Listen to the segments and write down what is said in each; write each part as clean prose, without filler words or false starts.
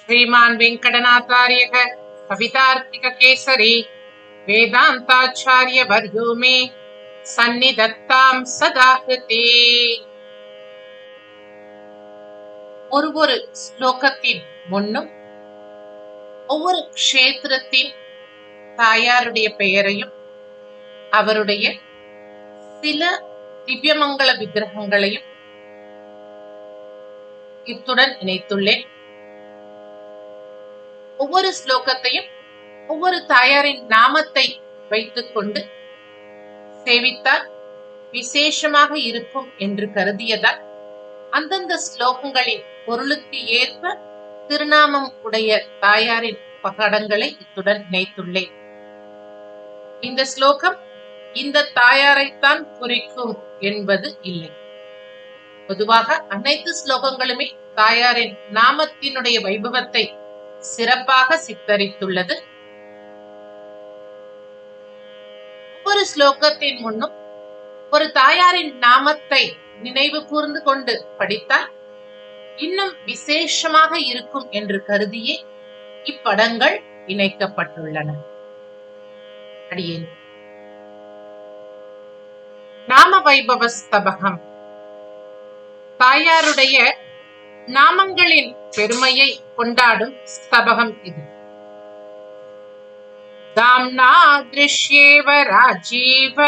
श्रीमान् वेंकटनाथार्यः कवितार्किककेसरी वेदान्ताचार्यवर्यो मे सन्निधत्तां सदा कृते. ஒரு ஸ்லோகத்தின் முன்னும் ஒவ்வொரு க்ஷேத்திரத்தின் தாயாருடைய பெயரையும் அவருடைய சில திவ்யமங்கல விக்கிரகங்களையும் இத்துடன் இணைத்துள்ளேன். ஒவ்வொரு ஸ்லோகத்தையும் ஒவ்வொரு தாயாரின் நாமத்தை வைத்துக் கொண்டு சேவித்தால் விசேஷமாக இருக்கும் என்று கருதியதால் அந்தந்த ஸ்லோகங்களின் பொருளுக்கு ஏற்ப திருநாமம் உடைய தாயாரின் பகடங்களை இத்துடன் இணைத்துள்ளேன். இந்த ஸ்லோகம் இந்த தாயாரைத்தான் குறிக்கும் என்பது இல்லை. பொதுவாக அனைத்து ஸ்லோகங்களுமே தாயாரின் நாமத்தினுடைய வைபவத்தை சிறப்பாக சித்தரித்துள்ளது. ஒவ்வொரு ஸ்லோகத்தின் முன்னும் ஒரு தாயாரின் நாமத்தை நினைவு கூர்ந்து கொண்டு படித்தால் இன்னும் விசேஷமாக இருக்கும் என்று கருதியே இப்படங்கள் இணைக்கப்பட்டுள்ளன. அடியேன் நாம வைபவ ஸ்தபகம். தாயாருடைய நாமங்களின் பெருமையை கொண்டாடும் ஸ்தபகம் இது. தாம்னா திருஷ்யேவ ராஜீவ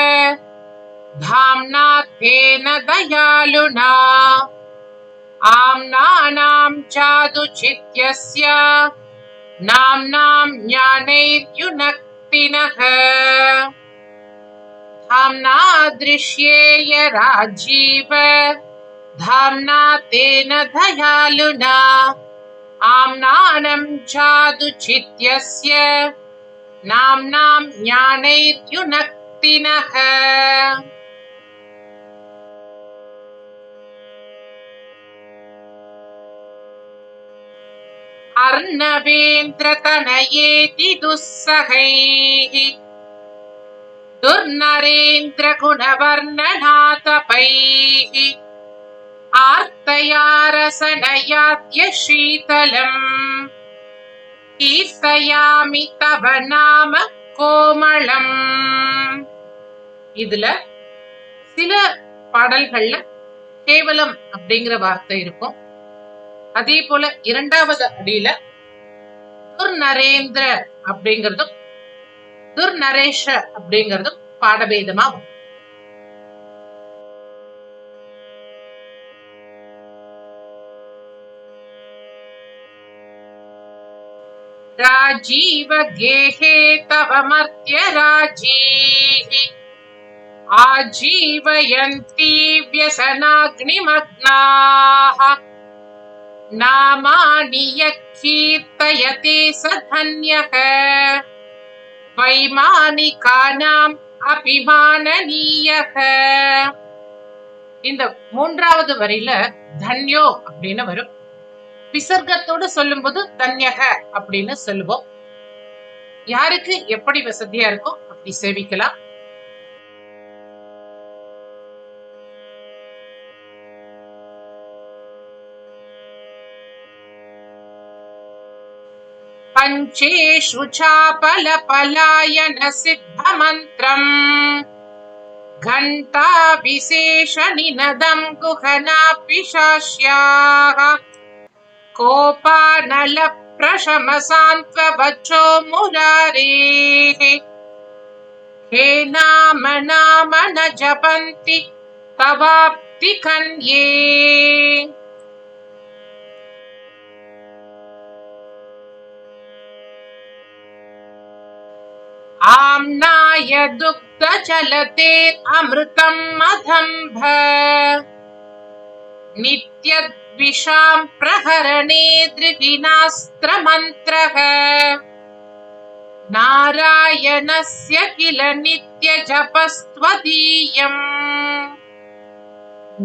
தாம்னா தேன தயாலுனா ஆம்னானாம் சாது சித்யஸ்ய நாம்னாம் ஞானைர்யுனக்தினஹ. தாம்னா திருஷ்யேய ராஜீவ தாம்னா தேன தயாலுனா ஆம்னானம் சாது சித்யஸ்ய நாம்னாம் ஞானைர்யுனக்தினஹ. अर्णवेन्द्रतनयेति दुस्सहैः दुर्नरेन्द्रगुणवर्णनातपैः आर्तयारसनयाद्य शीतलम् कीर्तयामि तव नाम கோமளம். இதுல சில பாடல்கள்ல கேவலம் அப்படிங்கிற வார்த்தை இருக்கும். அதே போல இரண்டாவது அடியில துர்நரேந்திர அப்படிங்கிறதும் துர்நரேஷ அப்படிங்கிறதும் பாடபேதமா வரும். ராஜீவ கேஹே தவ மர்த்ய ராஜீஹ ஆஜீவயந்தி வ்யசனாக்னிமக்னாஹ நாமானி யகீர்த்தயதே சதன்யஹ வைமானிகானாம் அபிமானனீயஹ. இந்த மூன்றாவது வரியில தன்யோ அப்படின்னு வரும். விசர்க்கத்தோடு சொல்லும்போது தன்யக அப்படின்னு சொல்லுவோம். யாருக்கு எப்படி வசதியா இருக்கோ அப்படி சேவிக்கலாம். பஞ்சேஷு சாபல பலாயன சித்த மந்திரம் கண்டா விசேஷ நினதம் குஹனா பிசாஸ்யாஹ கோபாநல பிரசமசாந்த்வவச்சோ முராரேஹ ஹே நாம நாம ந ஜபந்தி தவாப்தி கன்யே. ஆம்னாய துக்த சலதே அமிர்தம் மதம்ப நித்யத் விஷாம் பிரஹரணே திருகினாஸ்திர மந்த்ரஹ நாராயணஸ்ய கில நித்ய ஜபஸ்த்வதீயம்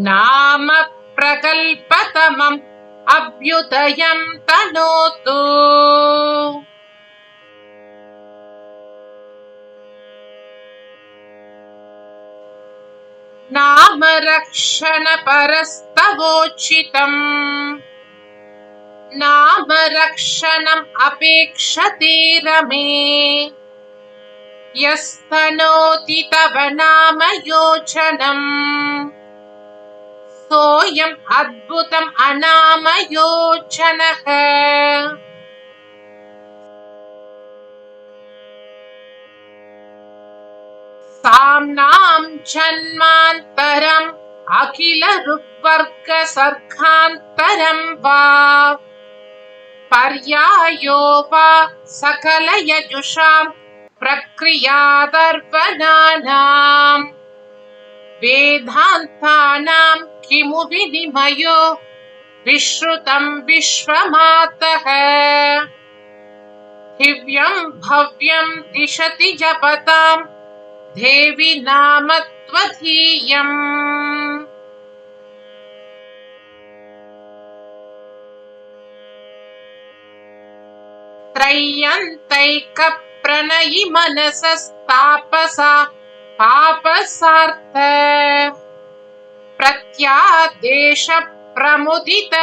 நாம பிரகல்பதமம் அப்யுதயம் தனோது. नाम रक्षण परस्तवोचितम् नाम रक्षणम् अपेक्षते रमे यस्तनोति तव नाम योचनम् सोऽयम् अद्भुतम् अनामयोचनः साम्नां जन्मान्तरम् अखिल ऋग्वर्ग सर्गान्तरं वा पर्यायो वा सकल यजुषां प्रक्रियादर्पणानां वेदान्तानां किमु विनिमयो विश्रुतं विश्वमातः दिव्यं भव्यं दिशति जपतां देवी नाम त्वदीयम् त्रय्यन्तैक प्रणयि मनसस्तापसा पापसार्थ प्रत्यादेश प्रमुदित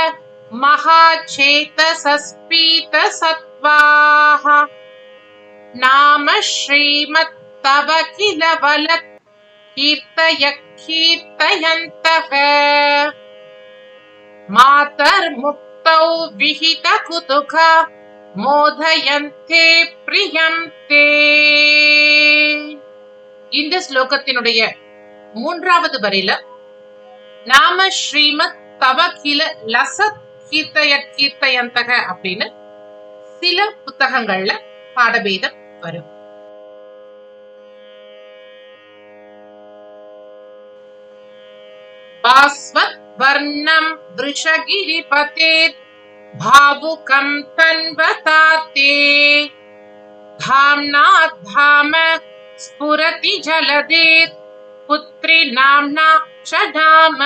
महाचेतसस्पीत सत्त्वाः नाम श्रीमत् तव किल वलत् कीर्तय कीर्तयन्तः मातर्मुक्तौ विहित कुतुक மோதயந்தே பிரியந்தே. இந்த ஸ்லோகத்தினுடைய மூன்றாவது வரியில நாம ஸ்ரீமத் தவ கில லசத் கீர்த்தய கீர்த்தயந்தக அப்படின்னு சில புத்தகங்கள்ல பாடபேதம் வரும். பாஸ்வத் வர்ணம் விருஷகிரிபதே भावुकं तन्वताते धाम्ना धाम स्फुरति जलदे पुत्री नाम्ना च नाम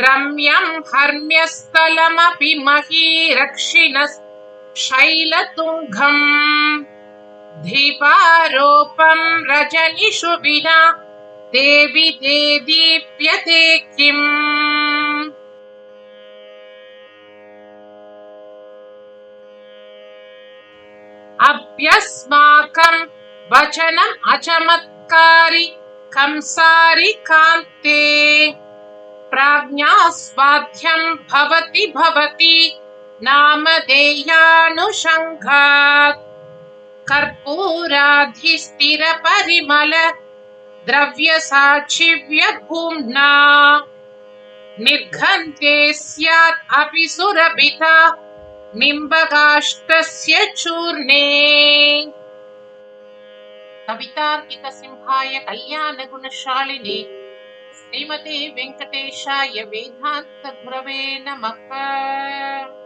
रम्यं हर्म्यस्थलमपि महीरक्षिणः शैलतुङ्गम् दीपारोपं रजनिषु विना देवि देदीप्यते किम्. अभ्यस्माकं वचनम् अचमत्कारी कंसारि कान्ते प्राज्ञा स्वाध्यं भवति भवति नामधेयानुषङ्गात् कर्पूराधिस्थिर परिमल द्रव्यसाक्षिव्य भूम्ना निर्घन्ते स्यात् अपि सुरभिता निम्बगाष्टस्य चूर्णे. कवितार्किक सिंहाय कल्याण गुणशालिने श्रीमते वेंकटेशाय वेदांत गुरवे नमः.